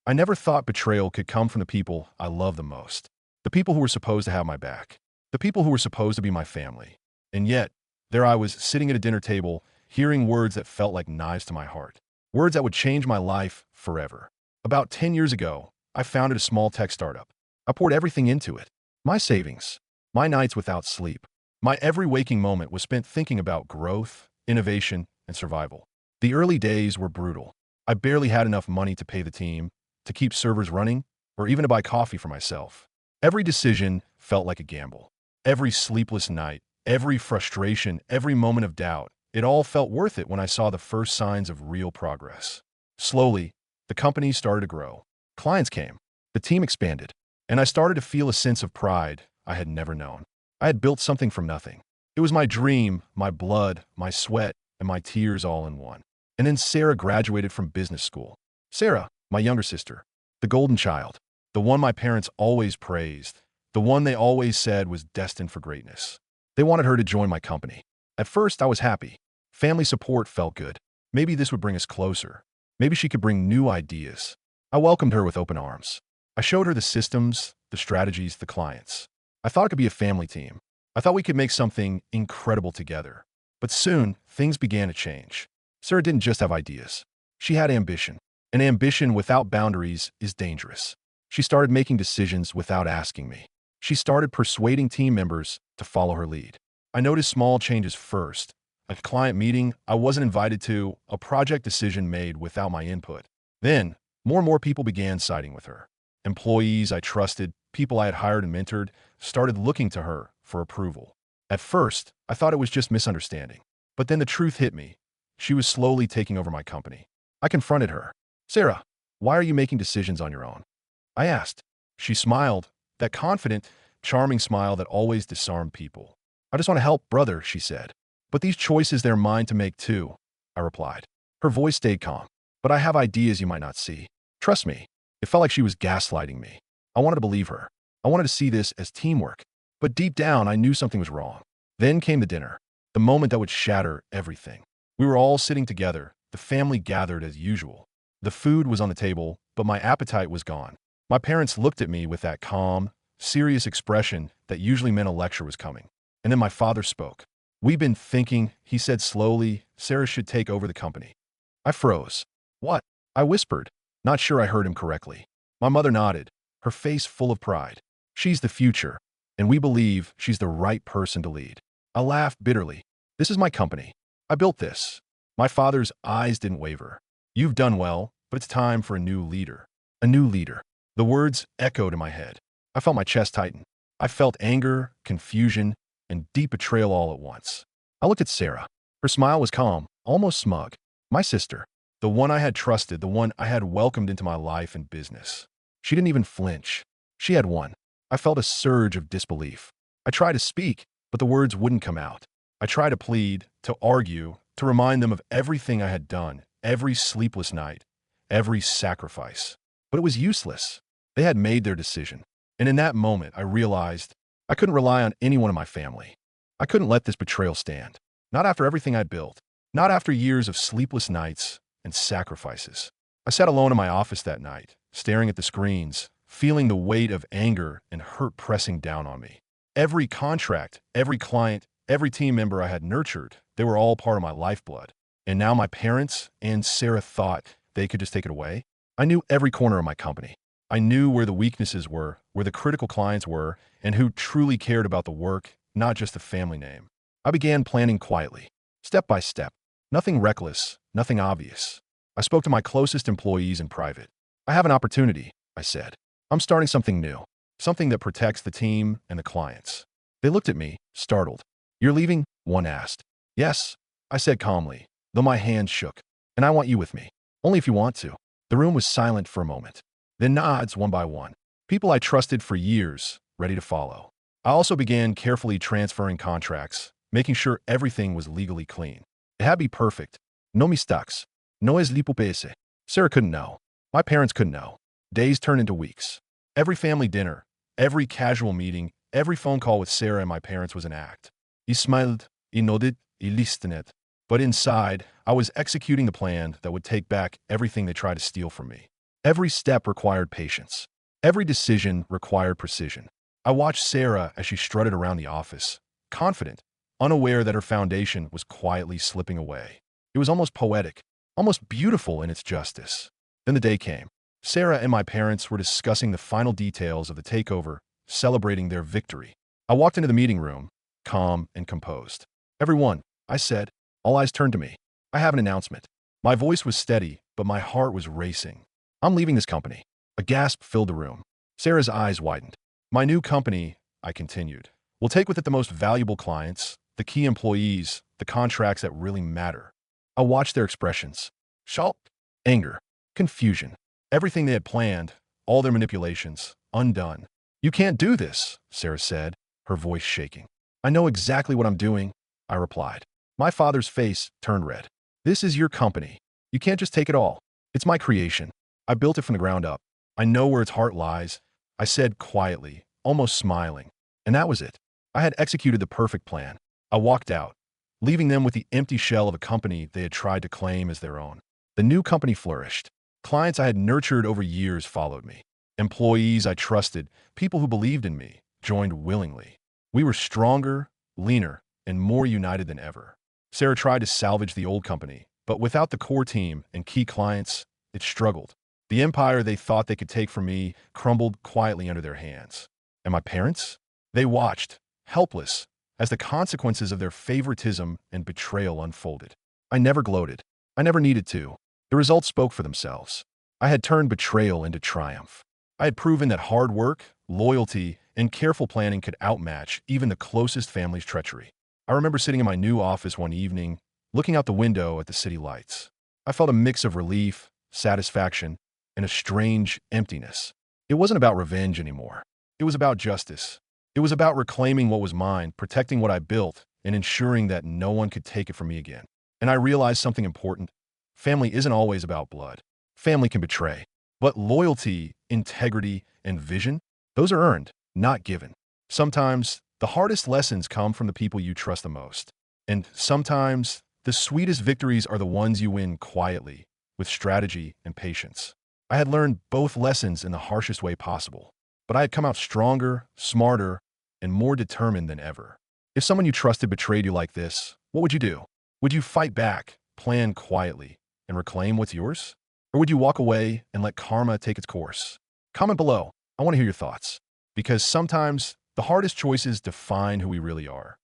I never thought betrayal could come from the people I love the most. The people who were supposed to have my back. The people who were supposed to be my family. And yet, there I was sitting at a dinner table, hearing words that felt like knives to my heart. Words that would change my life forever. About 10 years ago, I founded a small tech startup. I poured everything into it. My savings, my nights without sleep. My every waking moment was spent thinking about growth, innovation, and survival. The early days were brutal. I barely had enough money to pay the team, to keep servers running, or even to buy coffee for myself. Every decision felt like a gamble. Every sleepless night, every frustration, every moment of doubt, it all felt worth it when I saw the first signs of real progress. Slowly, the company started to grow. Clients came. The team expanded. And I started to feel a sense of pride I had never known. I had built something from nothing. It was my dream, my blood, my sweat, and my tears all in one. And then Sarah graduated from business school. Sarah, my younger sister, the golden child, the one my parents always praised, the one they always said was destined for greatness. They wanted her to join my company. At first, I was happy. Family support felt good. Maybe this would bring us closer. Maybe she could bring new ideas. I welcomed her with open arms. I showed her the systems, the strategies, the clients. I thought it could be a family team. I thought we could make something incredible together. But soon, things began to change. Sarah didn't just have ideas. She had ambition. And ambition without boundaries is dangerous. She started making decisions without asking me. She started persuading team members to follow her lead. I noticed small changes first. A client meeting I wasn't invited to, a project decision made without my input. Then, more and more people began siding with her. Employees I trusted, people I had hired and mentored, started looking to her for approval. At first, I thought it was just misunderstanding. But then the truth hit me. She was slowly taking over my company. I confronted her. Sarah, why are you making decisions on your own? I asked. She smiled, that confident, charming smile that always disarmed people. I just want to help, brother, she said. But these choices, they're mine to make too, I replied. Her voice stayed calm. But I have ideas you might not see. Trust me. It felt like she was gaslighting me. I wanted to believe her. I wanted to see this as teamwork. But deep down, I knew something was wrong. Then came the dinner, the moment that would shatter everything. We were all sitting together, the family gathered as usual. The food was on the table, but my appetite was gone. My parents looked at me with that calm, serious expression that usually meant a lecture was coming. And then my father spoke. We've been thinking, he said slowly, Sarah should take over the company. I froze. What? I whispered, not sure I heard him correctly. My mother nodded, her face full of pride. She's the future, and we believe she's the right person to lead. I laughed bitterly. This is my company. I built this. My father's eyes didn't waver. You've done well, but it's time for a new leader. A new leader. The words echoed in my head. I felt my chest tighten. I felt anger, confusion, and deep betrayal all at once. I looked at Sarah. Her smile was calm, almost smug. My sister, the one I had trusted, the one I had welcomed into my life and business. She didn't even flinch. She had won. I felt a surge of disbelief. I tried to speak, but the words wouldn't come out. I tried to plead, to argue, to remind them of everything I had done, every sleepless night, every sacrifice. But it was useless. They had made their decision. And in that moment, I realized I couldn't rely on anyone in my family. I couldn't let this betrayal stand. Not after everything I'd built. Not after years of sleepless nights and sacrifices. I sat alone in my office that night, staring at the screens, feeling the weight of anger and hurt pressing down on me. Every contract, every client, every team member I had nurtured, they were all part of my lifeblood. And now my parents and Sarah thought they could just take it away. I knew every corner of my company. I knew where the weaknesses were, where the critical clients were, and who truly cared about the work, not just the family name. I began planning quietly, step by step. Nothing reckless, nothing obvious. I spoke to my closest employees in private. I have an opportunity, I said. I'm starting something new, something that protects the team and the clients. They looked at me, startled. You're leaving? One asked. Yes, I said calmly, though my hands shook. And I want you with me. Only if you want to. The room was silent for a moment. Then nods one by one. People I trusted for years, ready to follow. I also began carefully transferring contracts, making sure everything was legally clean. It had to be perfect. No mistakes. No es lipupese. Sarah couldn't know. My parents couldn't know. Days turned into weeks. Every family dinner, every casual meeting, every phone call with Sarah and my parents was an act. He smiled, he nodded, he listened. But inside, I was executing the plan that would take back everything they tried to steal from me. Every step required patience. Every decision required precision. I watched Sarah as she strutted around the office, confident, unaware that her foundation was quietly slipping away. It was almost poetic, almost beautiful in its justice. Then the day came. Sarah and my parents were discussing the final details of the takeover, celebrating their victory. I walked into the meeting room, calm and composed. "Everyone," I said. All eyes turned to me. "I have an announcement." My voice was steady, but my heart was racing. "I'm leaving this company." A gasp filled the room. Sarah's eyes widened. "My new company," I continued, "will take with it the most valuable clients, the key employees, the contracts that really matter." I watched their expressions. Shock, anger, confusion. Everything they had planned, all their manipulations, undone. "You can't do this," Sarah said, her voice shaking. "I know exactly what I'm doing," I replied. My father's face turned red. "This is your company. You can't just take it all. It's my creation. I built it from the ground up. I know where its heart lies," I said quietly, almost smiling. And that was it. I had executed the perfect plan. I walked out, leaving them with the empty shell of a company they had tried to claim as their own. The new company flourished. Clients I had nurtured over years followed me. Employees I trusted, people who believed in me, joined willingly. We were stronger, leaner, and more united than ever. Sarah tried to salvage the old company, but without the core team and key clients, it struggled. The empire they thought they could take from me crumbled quietly under their hands. And my parents? They watched, helpless, as the consequences of their favoritism and betrayal unfolded. I never gloated. I never needed to. The results spoke for themselves. I had turned betrayal into triumph. I had proven that hard work, loyalty, and careful planning could outmatch even the closest family's treachery. I remember sitting in my new office one evening, looking out the window at the city lights. I felt a mix of relief, satisfaction, and a strange emptiness. It wasn't about revenge anymore. It was about justice. It was about reclaiming what was mine, protecting what I built, and ensuring that no one could take it from me again. And I realized something important. Family isn't always about blood. Family can betray. But loyalty, integrity, and vision, those are earned, not given. Sometimes, the hardest lessons come from the people you trust the most. And sometimes, the sweetest victories are the ones you win quietly, with strategy and patience. I had learned both lessons in the harshest way possible, but I had come out stronger, smarter, and more determined than ever. If someone you trusted betrayed you like this, what would you do? Would you fight back, plan quietly, and reclaim what's yours? Or would you walk away and let karma take its course? Comment below. I want to hear your thoughts. Because sometimes the hardest choices define who we really are.